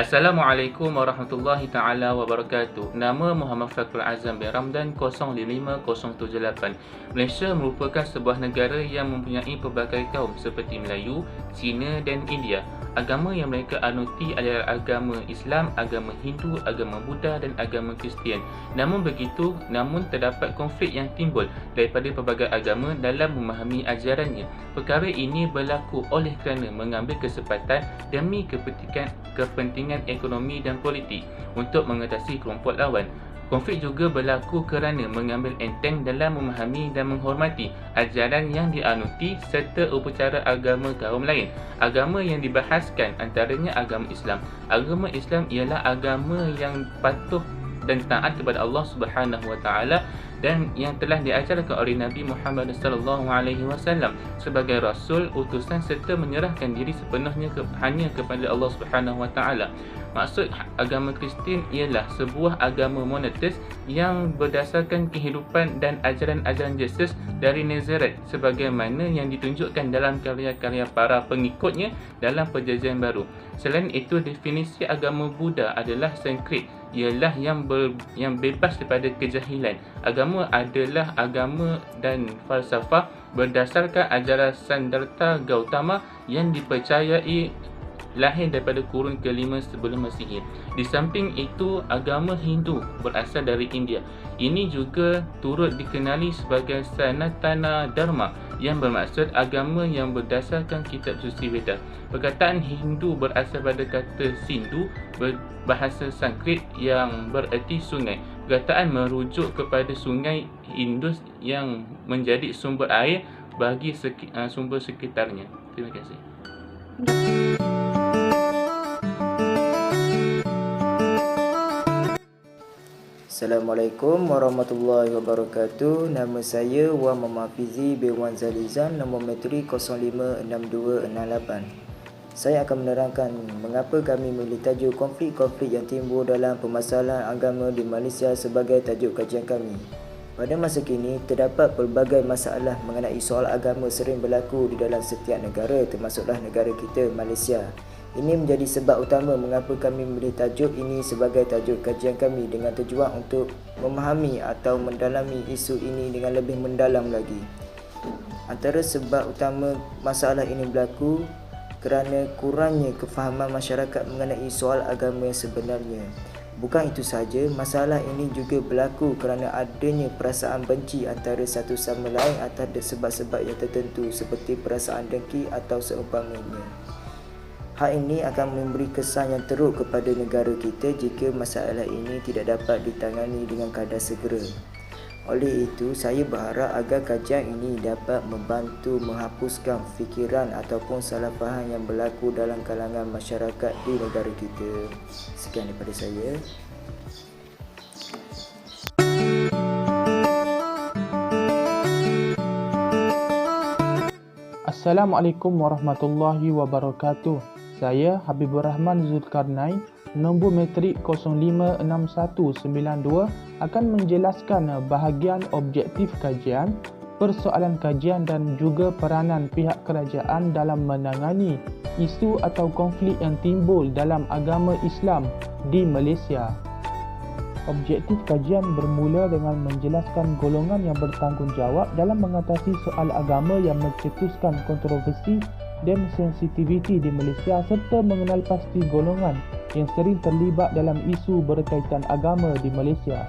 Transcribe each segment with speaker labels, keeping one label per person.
Speaker 1: Assalamualaikum warahmatullahi taala wabarakatuh. Nama Muhammad Fakrul Azam bin Ramdan 055078. Malaysia merupakan sebuah negara yang mempunyai pelbagai kaum seperti Melayu, Cina dan India. Agama yang mereka anuti adalah agama Islam, agama Hindu, agama Buddha dan agama Kristian. Namun terdapat konflik yang timbul daripada pelbagai agama dalam memahami ajarannya. Perkara ini berlaku oleh kerana mengambil kesempatan demi kepentingan ekonomi dan politik untuk mengatasi kelompok lawan. Konflik juga berlaku kerana mengambil enteng dalam memahami dan menghormati ajaran yang dianuti serta upacara agama kaum lain. Agama yang dibahaskan antaranya agama Islam. Agama Islam ialah agama yang patuh dan taat kepada Allah Subhanahu Wa Taala dan yang telah diajarkan oleh Nabi Muhammad sallallahu alaihi wasallam sebagai rasul, utusan serta menyerahkan diri sepenuhnya hanya kepada Allah Subhanahu Wa Taala. Maksud agama Kristian ialah sebuah agama monoteis yang berdasarkan kehidupan dan ajaran-ajaran Yesus dari Nazaret sebagaimana yang ditunjukkan dalam karya-karya para pengikutnya dalam Perjanjian Baru. Selain itu, definisi agama Buddha adalah Sanskrit, ialah yang bebas daripada kejahilan. Agama adalah agama dan falsafah berdasarkan ajaran Siddhartha Gautama yang dipercayai lahir daripada kurun kelima sebelum Masihi. Di samping itu, agama Hindu berasal dari India. Ini juga turut dikenali sebagai Sanatana Dharma yang bermaksud agama yang berdasarkan kitab suci Veda. Perkataan Hindu berasal pada kata Sindhu berbahasa Sanskrit yang bererti sungai. Perkataan merujuk kepada sungai Indus yang menjadi sumber air bagi sumber sekitarnya. Terima kasih.
Speaker 2: Assalamualaikum warahmatullahi wabarakatuh. Nama saya Wan Muhammad Fizi bin Wan Zalizan, nombor metrik 056268. Saya akan menerangkan mengapa kami memilih tajuk konflik-konflik yang timbul dalam permasalahan agama di Malaysia sebagai tajuk kajian kami. Pada masa kini, terdapat pelbagai masalah mengenai soal agama sering berlaku di dalam setiap negara, termasuklah negara kita, Malaysia. Ini menjadi sebab utama mengapa kami memilih tajuk ini sebagai tajuk kajian kami dengan tujuan untuk memahami atau mendalami isu ini dengan lebih mendalam lagi. Antara sebab utama masalah ini berlaku kerana kurangnya kefahaman masyarakat mengenai soal agama yang sebenarnya. Bukan itu sahaja, masalah ini juga berlaku kerana adanya perasaan benci antara satu sama lain atas sebab-sebab yang tertentu seperti perasaan dengki atau seumpamanya. Hal ini akan memberi kesan yang teruk kepada negara kita jika masalah ini tidak dapat ditangani dengan kadar segera. Oleh itu, saya berharap agar kajian ini dapat membantu menghapuskan fikiran ataupun salah faham yang berlaku dalam kalangan masyarakat di negara kita. Sekian daripada saya.
Speaker 3: Assalamualaikum warahmatullahi wabarakatuh. Saya Habibur Rahman Zulkarnain, nombor metrik 056192 akan menjelaskan bahagian objektif kajian, persoalan kajian dan juga peranan pihak kerajaan dalam menangani isu atau konflik yang timbul dalam agama Islam di Malaysia. Objektif kajian bermula dengan menjelaskan golongan yang bertanggungjawab dalam mengatasi soal agama yang mencetuskan kontroversi dan sensitiviti di Malaysia serta mengenal pasti golongan yang sering terlibat dalam isu berkaitan agama di Malaysia.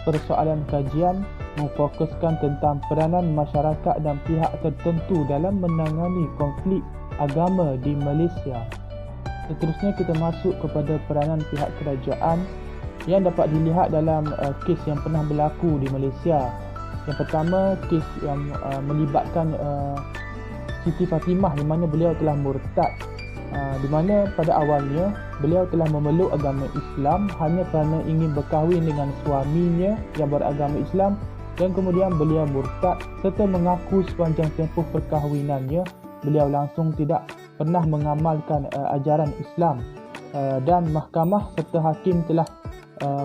Speaker 3: Persoalan kajian memfokuskan tentang peranan masyarakat dan pihak tertentu dalam menangani konflik agama di Malaysia. Seterusnya kita masuk kepada peranan pihak kerajaan yang dapat dilihat dalam kes yang pernah berlaku di Malaysia. Yang pertama, kes yang melibatkan Siti Fatimah di mana beliau telah murtad, di mana pada awalnya beliau telah memeluk agama Islam hanya kerana ingin berkahwin dengan suaminya yang beragama Islam, dan kemudian beliau murtad serta mengaku sepanjang tempoh perkahwinannya beliau langsung tidak pernah mengamalkan ajaran Islam, dan mahkamah serta hakim telah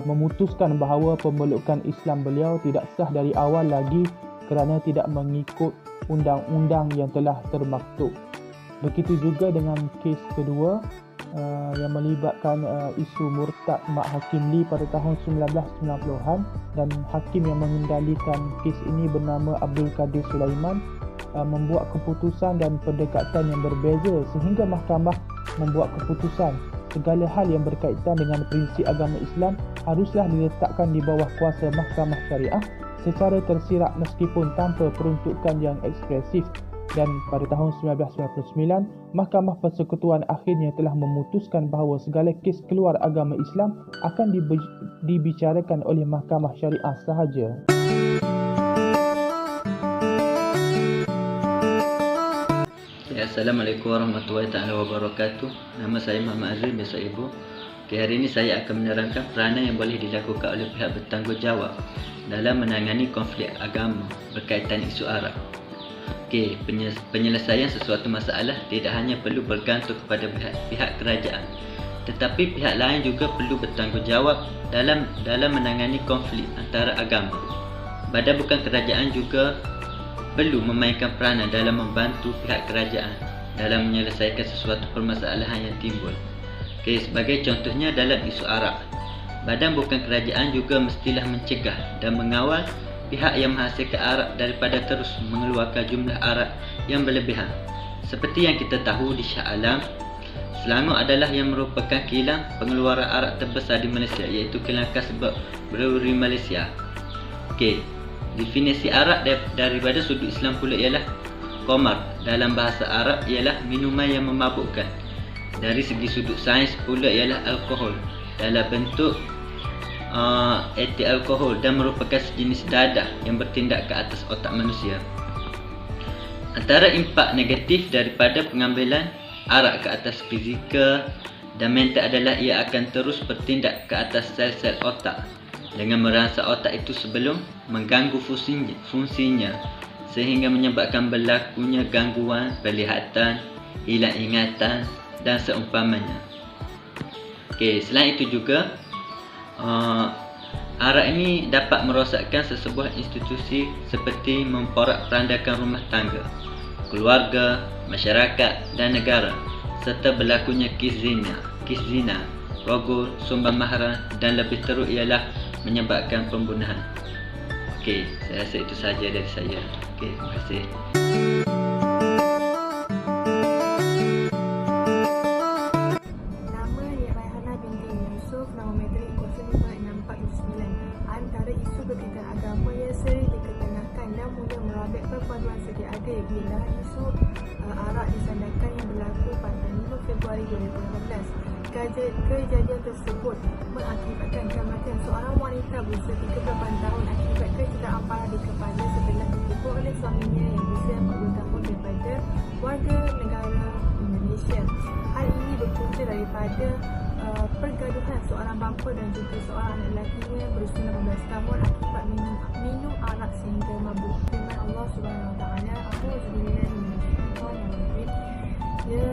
Speaker 3: memutuskan bahawa pemelukan Islam beliau tidak sah dari awal lagi kerana tidak mengikut undang-undang yang telah termaktub. Begitu juga dengan kes kedua, yang melibatkan isu murtad Mak Hakim Lee pada tahun 1990-an, dan hakim yang mengendalikan kes ini bernama Abdul Qadir Sulaiman membuat keputusan dan pendekatan yang berbeza sehingga mahkamah membuat keputusan segala hal yang berkaitan dengan prinsip agama Islam haruslah diletakkan di bawah kuasa mahkamah syariah secara tersirat meskipun tanpa peruntukan yang ekspresif. Dan pada tahun 1999, Mahkamah Persekutuan akhirnya telah memutuskan bahawa segala kes keluar agama Islam akan dibicarakan oleh Mahkamah Syariah sahaja.
Speaker 4: Assalamualaikum warahmatullahi wabarakatuh. Nama saya Muhammad Azri, biasa Ibu. Hari ini saya akan menerangkan peranan yang boleh dilakukan oleh pihak bertanggungjawab dalam menangani konflik agama berkaitan isu arak. Penyelesaian sesuatu masalah tidak hanya perlu bergantung kepada pihak kerajaan, tetapi pihak lain juga perlu bertanggungjawab dalam menangani konflik antara agama. Badan bukan kerajaan juga perlu memainkan peranan dalam membantu pihak kerajaan dalam menyelesaikan sesuatu permasalahan yang timbul. Sebagai contohnya dalam isu arak, badan bukan kerajaan juga mestilah mencegah dan mengawal pihak yang menghasilkan arak daripada terus mengeluarkan jumlah arak yang berlebihan. Seperti yang kita tahu di Shah Alam, Selangor adalah yang merupakan kilang pengeluaran arak terbesar di Malaysia, iaitu kilang Kasbah Brewery Malaysia. Definisi arak daripada sudut Islam pula ialah qamar. Dalam bahasa Arab ialah minuman yang memabukkan. Dari segi sudut sains pula ialah alkohol dalam bentuk etil alkohol dan merupakan sejenis dadah yang bertindak ke atas otak manusia. Antara impak negatif daripada pengambilan arak ke atas fizikal dan mental adalah ia akan terus bertindak ke atas sel-sel otak dengan merangsang otak itu sebelum mengganggu fungsinya sehingga menyebabkan berlakunya gangguan penglihatan, hilang ingatan dan seumpamanya. Selain itu juga arak ini dapat merosakkan sesebuah institusi seperti memporak-perandakan rumah tangga, keluarga, masyarakat dan negara, serta berlakunya kes zina, rogol, sumbang mahram dan lebih teruk ialah menyebabkan pembunuhan. Saya rasa itu sahaja dari saya. Terima kasih.
Speaker 5: Nama dia Raihana binti Yusuf, nama matrik 056479. Antara isu berkaitan agama yang sering diketengahkan dan mudah merabak perpaduan sedia ada ialah isu arak disandarkan yang berlaku pada 5 Februari 2018. Kejadian tersebut mengakibatkan kematian seorang wanita berusia 38 tahun akibat kecederaan parah di kepala setelah dipukul oleh suaminya yang berusia 40 tahun daripada warga negara Indonesia. Hal ini berpunca daripada pergaduhan seorang bapa dan juga seorang anak lelakinya berusia 16 tahun akibat minum arak sehingga mabuk. Firman Allah Subhanahu Wa Taala, A'udzubillahi minasyaitonir rajim. Ya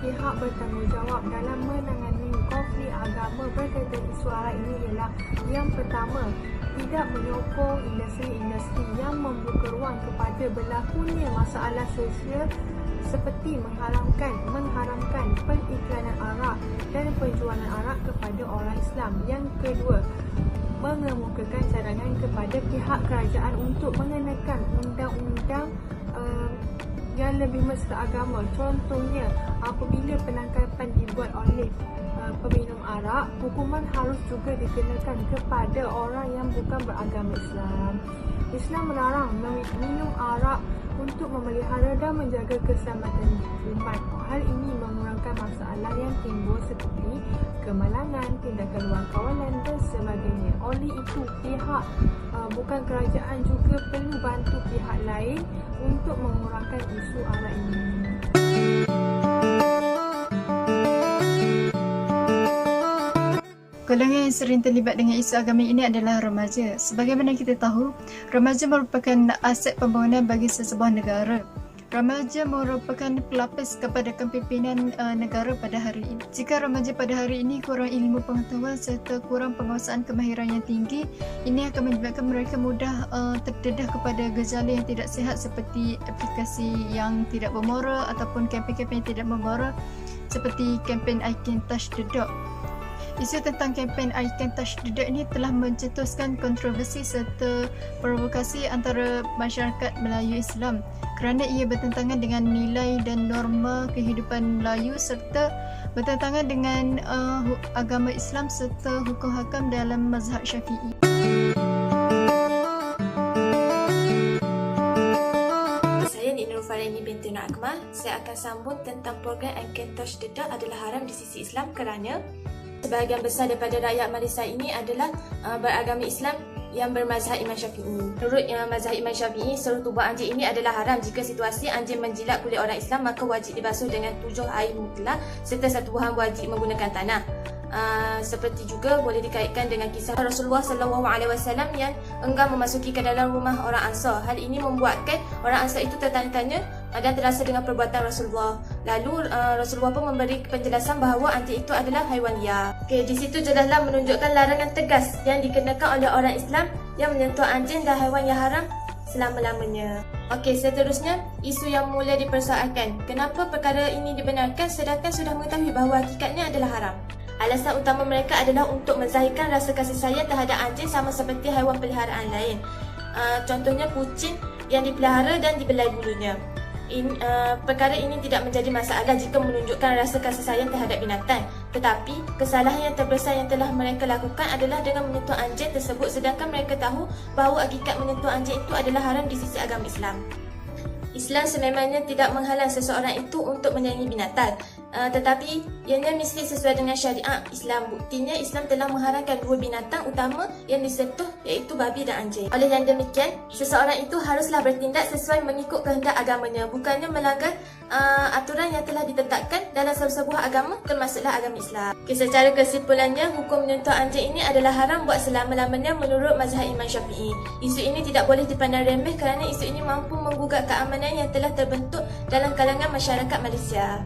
Speaker 5: pihak bertanggungjawab dalam menangani konflik agama berkaitan isu arak ini ialah yang pertama, tidak menyokong industri-industri yang membuka ruang kepada berlakunya masalah sosial seperti mengharamkan periklanan arak dan penjualan arak kepada orang Islam. Yang kedua, mengemukakan cadangan kepada pihak kerajaan untuk mengenakan undang-undang yang lebih mesra agama. Contohnya, apabila penangkapan dibuat oleh peminum arak, hukuman harus juga dikenakan kepada orang yang bukan beragama Islam. Islam melarang minum arak untuk memelihara dan menjaga keselamatan umat. Hal ini mengurangkan masalah yang timbul seperti kemalangan, tindakan luar kawalan dan sebagainya. Oleh itu, pihak bukan kerajaan juga perlu bantu pihak lain untuk mengurangkan isu arak ini.
Speaker 6: Golongan yang sering terlibat dengan isu agama ini adalah remaja. Sebagaimana kita tahu, remaja merupakan aset pembangunan bagi sesebuah negara. Remaja merupakan pelapis kepada kepimpinan negara pada hari ini. Jika remaja pada hari ini kurang ilmu pengetahuan serta kurang penguasaan kemahiran yang tinggi, ini akan menyebabkan mereka mudah terdedah kepada gejala yang tidak sihat seperti aplikasi yang tidak bermoral ataupun kempen-kempen yang tidak bermoral seperti kempen I Can Touch the Dog. Isu tentang kempen I Can Touch the Dog ini telah mencetuskan kontroversi serta provokasi antara masyarakat Melayu Islam kerana ia bertentangan dengan nilai dan norma kehidupan Melayu serta bertentangan dengan agama Islam serta hukum hakam dalam mazhab Syafi'i.
Speaker 7: Saya Nik Nurfarini binti Nur Akmal. Saya akan sambung tentang program I Can Touch the Dog adalah haram di sisi Islam kerana sebahagian besar daripada rakyat Malaysia ini adalah beragama Islam yang bermazhab Imam Syafi'i. Menurut mazhab Imam Syafi'i, seluruh tubuh anjing ini adalah haram. Jika situasi anjing menjilat kulit orang Islam, maka wajib dibasuh dengan 7 air mutlak serta satu buah wajib menggunakan tanah. Seperti juga boleh dikaitkan dengan kisah Rasulullah SAW yang enggan memasuki ke dalam rumah orang Ansar. Hal ini membuatkan orang Ansar itu tertanya-tanya dan terasa dengan perbuatan Rasulullah. Lalu Rasulullah pun memberi penjelasan bahawa anjing itu adalah haiwan liar. Di situ jelaslah menunjukkan larangan tegas yang dikenakan oleh orang Islam yang menyentuh anjing dan haiwan yang haram selama-lamanya. Seterusnya, isu yang mula dipersoalkan. Kenapa perkara ini dibenarkan sedangkan sudah mengetahui bahawa hakikatnya adalah haram? Alasan utama mereka adalah untuk menzahirkan rasa kasih sayang terhadap anjing sama seperti haiwan peliharaan lain. Contohnya kucing yang dipelihara dan dibelai bulunya. Perkara ini tidak menjadi masalah jika menunjukkan rasa kasih sayang terhadap binatang. Tetapi, kesalahan yang terbesar yang telah mereka lakukan adalah dengan menyentuh anjing tersebut sedangkan mereka tahu bahawa hakikat menyentuh anjing itu adalah haram di sisi agama Islam. Islam sememangnya tidak menghalang seseorang itu untuk menyayangi binatang, tetapi ianya mesti sesuai dengan syariat Islam. Buktinya Islam telah mengharamkan 2 binatang utama yang disentuh iaitu babi dan anjing. Oleh yang demikian, seseorang itu haruslah bertindak sesuai mengikut kehendak agamanya, bukannya melanggar aturan yang telah ditetapkan dalam sebuah agama, termasuklah agama Islam. Secara kesimpulannya, hukum menyentuh anjing ini adalah haram buat selama-lamanya menurut mazhab Imam Syafi'i. Isu ini tidak boleh dipandang remeh kerana isu ini mampu menggugat keamanan yang telah terbentuk dalam kalangan masyarakat Malaysia.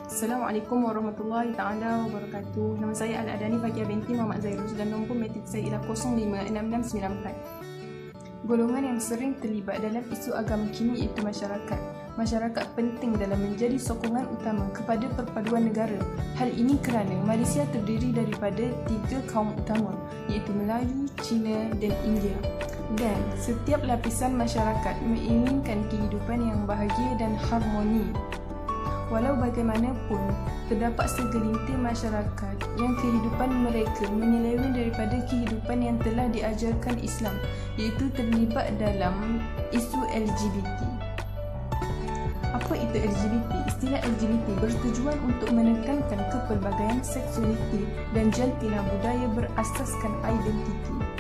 Speaker 8: Assalamualaikum warahmatullahi taala wabarakatuh. Nama saya Al-Adani Fakiah binti Muhammad Zairus dan nombor metrik saya ialah 056694. Golongan yang sering terlibat dalam isu agama kini iaitu masyarakat. Masyarakat penting dalam menjadi sokongan utama kepada perpaduan negara. Hal ini kerana Malaysia terdiri daripada 3 kaum utama iaitu Melayu, Cina dan India. Dan setiap lapisan masyarakat menginginkan kehidupan yang bahagia dan harmoni. Walau bagaimanapun, terdapat segelintir masyarakat yang kehidupan mereka menyeleweng daripada kehidupan yang telah diajarkan Islam, iaitu terlibat dalam isu LGBT. Apa itu LGBT? Istilah LGBT bertujuan untuk menekankan kepelbagaian seksualiti dan jantina budaya berasaskan identiti.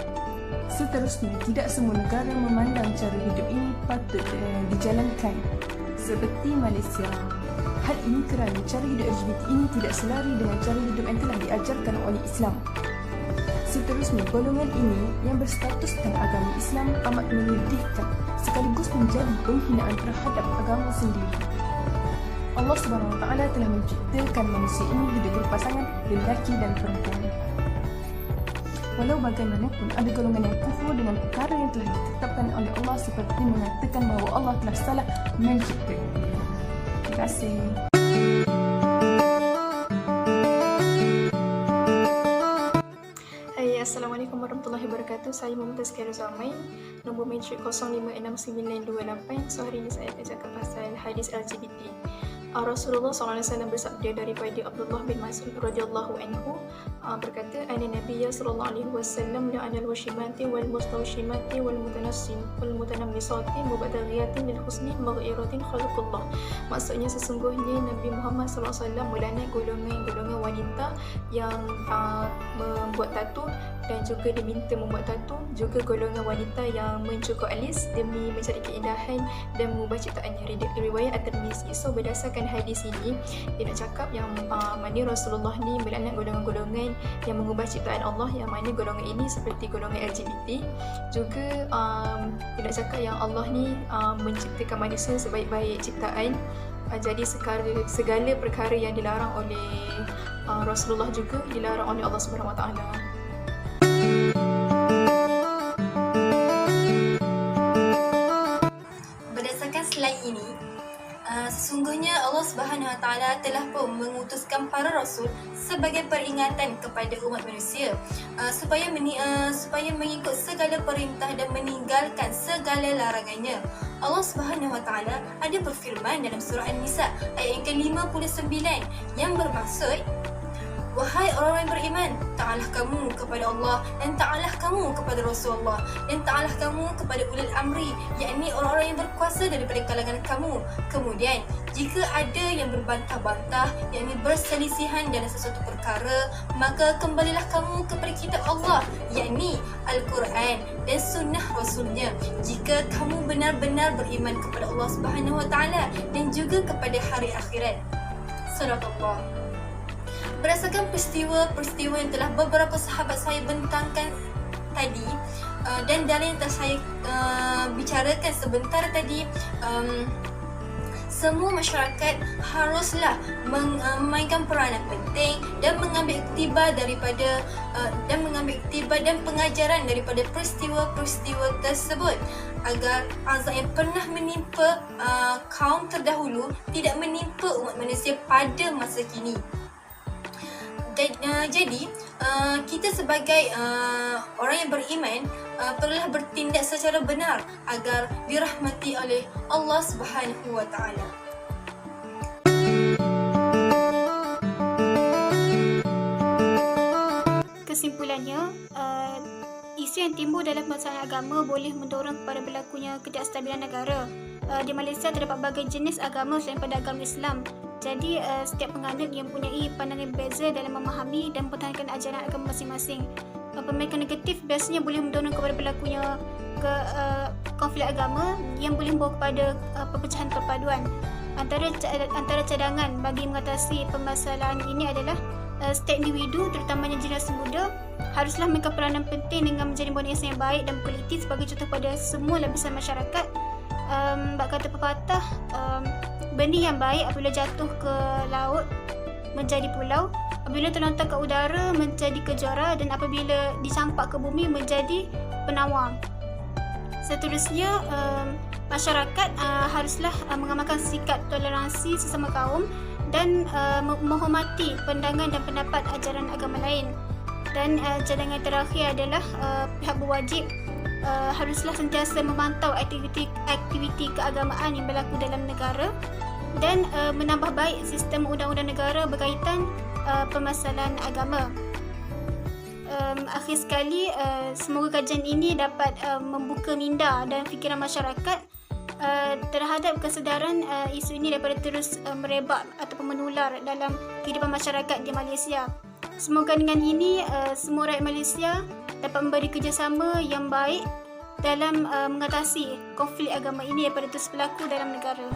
Speaker 8: Seterusnya, tidak semua negara memandang cara hidup ini patut dijalankan, seperti Malaysia. Hal ini kerana cara hidup LGBT ini tidak selari dengan cara hidup yang telah diajarkan oleh Islam. Seterusnya, golongan ini yang berstatus tentang agama Islam amat menyedihkan sekaligus menjadi penghinaan terhadap agama sendiri. Allah SWT telah menciptakan manusia ini hidup berpasangan lelaki dan perempuan. Walau bagaimanapun, ada golongan yang kufur dengan perkara yang telah ditetapkan oleh Allah seperti mengatakan bahawa Allah telah salah menciptakan. Terima kasih.
Speaker 5: Assalamualaikum warahmatullahi wabarakatuh. Saya Mumtaz Khairul Zamain, nombor metrik 056928. So hari ini saya akan cakap pasal hadis LGBT. Rasulullah SAW bersabda daripada Abdullah bin Mas'ud radhiyallahu anhu berkata, "Ana Nabiyya sallallahu alaihi wasallam la'anal washimati wal mustawshimati wal mutanammisati mubtaghiyatin lil husni maghiratin khalqullah." Maksudnya sesungguhnya Nabi Muhammad SAW melaknat golongan wanita yang membuat tatu dan juga diminta membuat tatu, juga golongan wanita yang mencukur alis demi mencari keindahan dan mengubah ciptaannya. Riwayat At-Tirmizi. So berdasarkan hadis ini, dia nak cakap yang mana Rasulullah ni melaknat golongan-golongan
Speaker 6: yang mengubah ciptaan Allah, yang mana golongan ini seperti golongan LGBT. Juga kita nak cakap yang Allah ni menciptakan manusia sebaik-baik ciptaan. Jadi segala perkara yang dilarang oleh Rasulullah juga dilarang oleh Allah Subhanahu Wa Taala.
Speaker 7: Berdasarkan slide ini, sesungguhnya Allah Subhanahu Wa Taala telah pun mengutuskan para rasul sebagai peringatan kepada umat manusia supaya mengikut segala perintah dan meninggalkan segala larangannya. Allah Subhanahu Wa Taala ada berfirman dalam surah An-Nisa ayat yang ke-59 yang bermaksud, wahai orang-orang yang beriman, taatlah kamu kepada Allah dan taatlah kamu kepada Rasulullah dan taatlah kamu kepada ulil amri, yakni orang-orang yang berkuasa daripada kalangan kamu. Kemudian, jika ada yang berbantah-bantah, yakni berselisihan dalam sesuatu perkara, maka kembalilah kamu kepada kitab Allah, yakni Al-Quran dan sunnah Rasulnya. Jika kamu benar-benar beriman kepada Allah Subhanahu Wa Taala dan juga kepada hari akhirat. Sadaqallah. Berdasarkan peristiwa yang telah beberapa sahabat saya bentangkan tadi dan dalil yang telah saya bicarakan sebentar tadi, semua masyarakat haruslah memainkan peranan penting dan mengambil iktibar dan pengajaran daripada peristiwa-peristiwa tersebut agar azab yang pernah menimpa kaum terdahulu tidak menimpa umat manusia pada masa kini. Jadi kita sebagai orang yang beriman perlulah bertindak secara benar agar dirahmati oleh Allah Subhanahu Wa Taala.
Speaker 9: Kesimpulannya, isu yang timbul dalam permasalahan agama boleh mendorong kepada berlakunya ketidakstabilan negara. Di Malaysia terdapat berbagai jenis agama selain pada agama Islam. Jadi, setiap penganut yang mempunyai pandangan berbeza dalam memahami dan mempertahankan ajaran agama masing-masing. Pemikiran negatif biasanya boleh mendorong kepada berlakunya konflik agama yang boleh membawa kepada perpecahan perpaduan. Antara cadangan bagi mengatasi permasalahan ini adalah setiap individu, terutamanya generasi muda, haruslah memainkan peranan penting dengan menjadi model yang baik dan berkualiti sebagai contoh pada semua lapisan masyarakat. Bak kata pepatah, benih yang baik apabila jatuh ke laut menjadi pulau, apabila terlontar ke udara menjadi kejuara, dan apabila dicampak ke bumi menjadi penawar. Seterusnya, masyarakat haruslah mengamalkan sikap toleransi sesama kaum dan menghormati pandangan dan pendapat ajaran agama lain. Dan cadangan terakhir adalah pihak berwajib haruslah sentiasa memantau aktiviti keagamaan yang berlaku dalam negara dan menambah baik sistem undang-undang negara berkaitan permasalahan agama. Akhir sekali, semoga kajian ini dapat membuka minda dan fikiran masyarakat terhadap kesedaran isu ini daripada terus merebak ataupun menular dalam kehidupan masyarakat di Malaysia. Semoga dengan ini semua rakyat Malaysia dapat memberi kerjasama yang baik dalam mengatasi konflik agama ini daripada terus berlaku dalam negara.